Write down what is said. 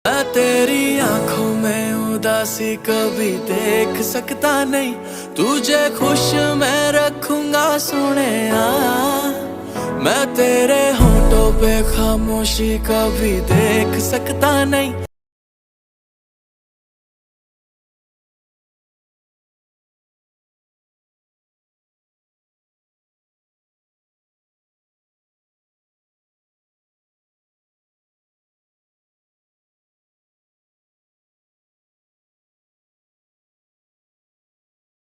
मैं तेरी आंखों में उदासी कभी देख सकता नहीं, तुझे खुश मैं रखूंगा सोनिया। मैं तेरे होठों पे खामोशी कभी देख सकता नहीं।